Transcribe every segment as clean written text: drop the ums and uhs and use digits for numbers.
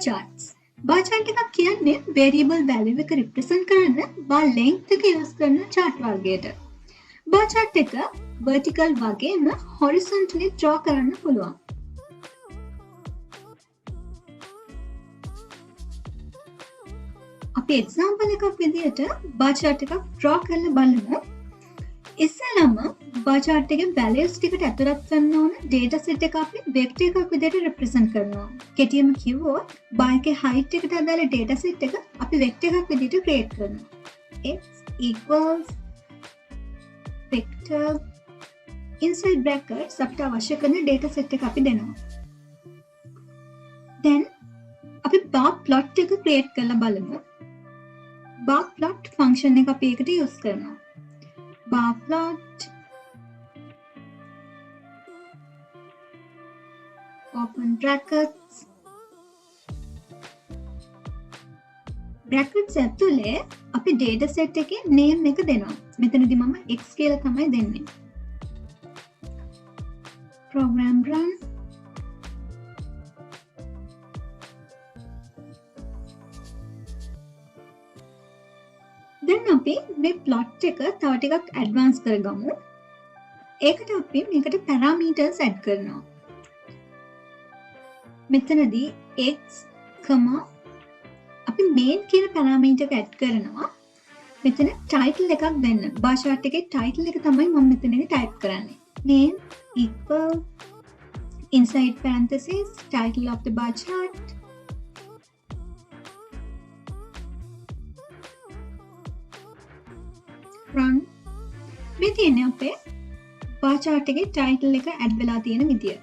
charts. bar chart එකක් කියන්නේ variable value එක represent කරන bar length එක use කරන chart වර්ගයට. bar chart එක vertical වගේම horizontally draw කරන්න පුළුවන්. අපි example එකක් විදිහට bar chart එකක් draw කරලා බලමු. ඉස්සෙල්ලාම bar chart එකේ values ටිකට ඇතුළත් වෙන්න ඕන data set එක අපි vector එකක් විදිහට represent කරනවා. කෙටියෙන්ම කිව්වොත් bar එකේ height එකට අදාළ data set එක අපි vector එකක් විදිහට create කරනවා. x equals vector inside brackets අපිට අවශ්‍ය කරන data set එක අපි දෙනවා. then අපි bar plot එක create කරලා බලමු. bar plot function එක අපි ඒකට use කරනවා. bar plot open brackets ඇතුලේ අපි data set එකේ name එක දෙනවා. මෙතනදී මම x කියලා තමයි දෙන්නේ. program run then අපි මේ plot එක තව ටිකක් advance කරගමු. ඒකට අපි මේකට parameters add කරනවා. මෙතනදී x, අපි main කියන parameter එක add කරනවා. මෙතන title එකක් දෙන්න. bar chart එකේ title එක තමයි මම මෙතනදී type කරන්නේ. name equal inside parentheses title of the bar chart. run මේ තියෙන්නේ අපේ bar chart එකේ title එක add වෙලා තියෙන විදිය.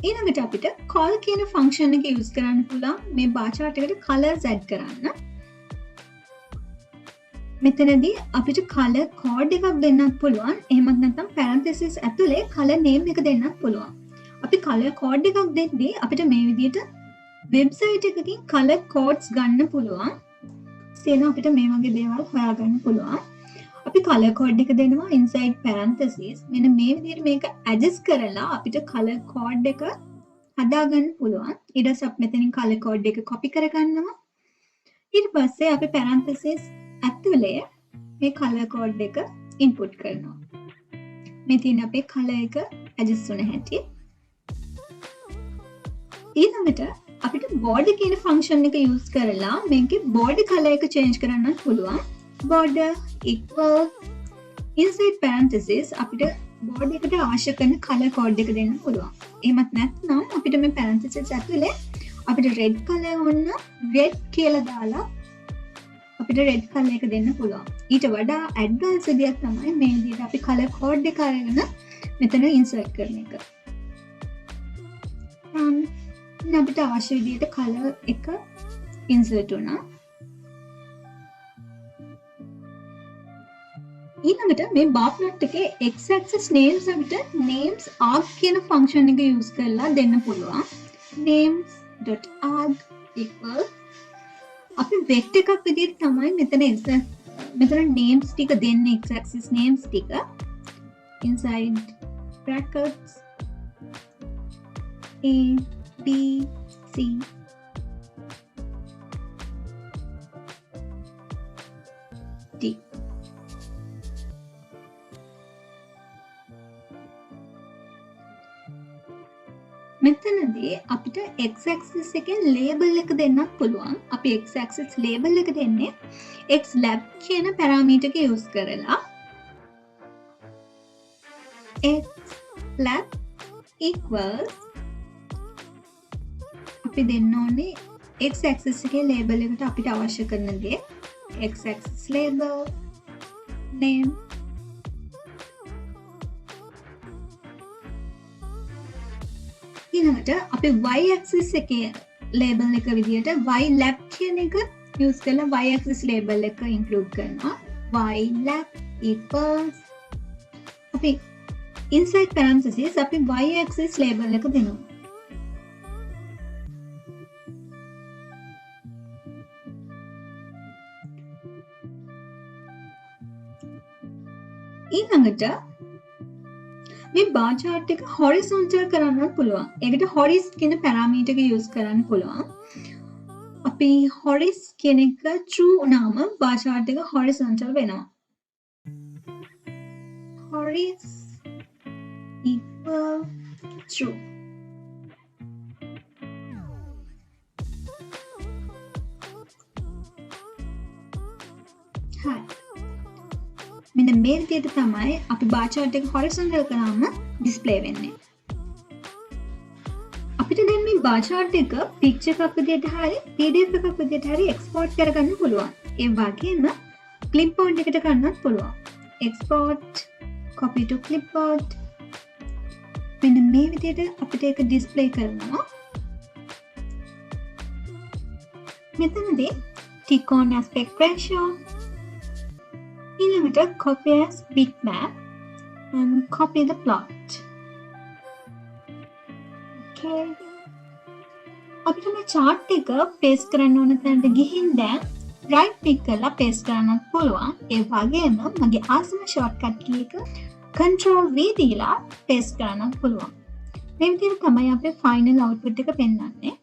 ඊළඟට අපිට call කියන function එක use කරන්න පුළුවන් මේ bar chart එකට colors add කරන්න. මෙතනදී අපිට color code එකක් දෙන්නත් පුළුවන්. එහෙමත් නැත්නම් parentheses ඇතුලේ color name එක දෙන්නත් පුළුවන්. අපි color code එකක් දෙද්දී අපිට මේ විදියට website එකකින් color codes ගන්න පුළුවන්. සේන අපිට මේ වගේ දේවල් හොයාගන්න පුළුවන්. අපි color code එක දෙනවා inside parentheses. මෙන්න මේ විදිහට මේක adjust කරලා අපිට color code එක හදාගන්න පුළුවන්. ඊට පස්සේ අපි මෙතනින් color code එක copy කරගන්නවා. ඊට පස්සේ අපි parentheses ඇතුලේ මේ color code එක input කරනවා. මේ තියෙන අපේ color එක adjust වුණ හැටි. ඊළඟට අපිට border කියන function එක use කරලා මේකේ border color එක change කරන්නත් පුළුවන්. border equal inside parentheses අපිට border එකට අවශ්‍ය කරන color code එක දෙන්න පුළුවන්. එහෙමත් නැත්නම් අපිට මේ parentheses ඇතුලේ අපිට red color වුණ red කියලා දාලා අපිට red color එක දෙන්න පුළුවන්. ඊට වඩා advanced දෙයක් තමයි මේ විදිහට අපි color code එක අරගෙන මෙතන insert කරන එක. අපිට අවශ්‍ය විදිහට color එක insert වුණා. ඊළඟට මේ bar plot එකේ x axis names අපිට names arg කියන function එක use කරලා දෙන්න පුළුවන්. names.arg equal අපි vector එකක් විදිහට තමයි මෙතන names ටික දෙන්නේ x axis names ටික inside brackets a b c d. මෙතනදී අපිට x axis එකේ label එක දෙන්නත් පුළුවන්. අපි x axis label එක දෙන්නේ x lab කියන parameter එක use කරලා x lab equals අපි දෙන්න ඕනේ x axis එකේ label එකට අපිට අවශ්‍ය කරන දේ x axis label name ඊළඟට අපි y axis එකේ label එක විදිහට y lab කියන එක use කරලා y axis label එක include කරනවා. y lab equals අපි inside parentheses අපි y axis label එක දෙනවා. ඊළඟට මේ bar chart එක horizontal කරන්නත් පුළුවන්. ඒකට horis කියන parameter එක use කරන්න පුළුවන්. අපි හොරිස් කියන එක true වුණාම bar chart එක horizontal වෙනවා. Horis equal true. හරි. මෙන්න මේ විදිහට තමයි අපි bar chart එක horizontal කරාම display වෙන්නේ. අපිට දැන් මේ bar chart එක picture එකක් විදිහට හරි PDF එකක් විදිහට හරි export කරගන්න පුළුවන්. ඒ වගේම clipboard එකට ගන්නත් පුළුවන්. export copy to clipboard. මෙන්න මේ විදිහට අපිට ඒක display කරනවා. මෙතනදී tick on aspect ratio. ඊළඟට copy as bitmap and copy the plot. Okay. අපිට මේ chart එක paste කරන්න ඕන තැනට ගිහින් දැන් right click කරලා paste කරන්නත් පුළුවන්. ඒ වගේම මගේ ආසම shortcut key එක control V දීලා paste කරන්නත් පුළුවන්. මේ විදිහට තමයි අපේ final output එක පෙන්වන්නේ.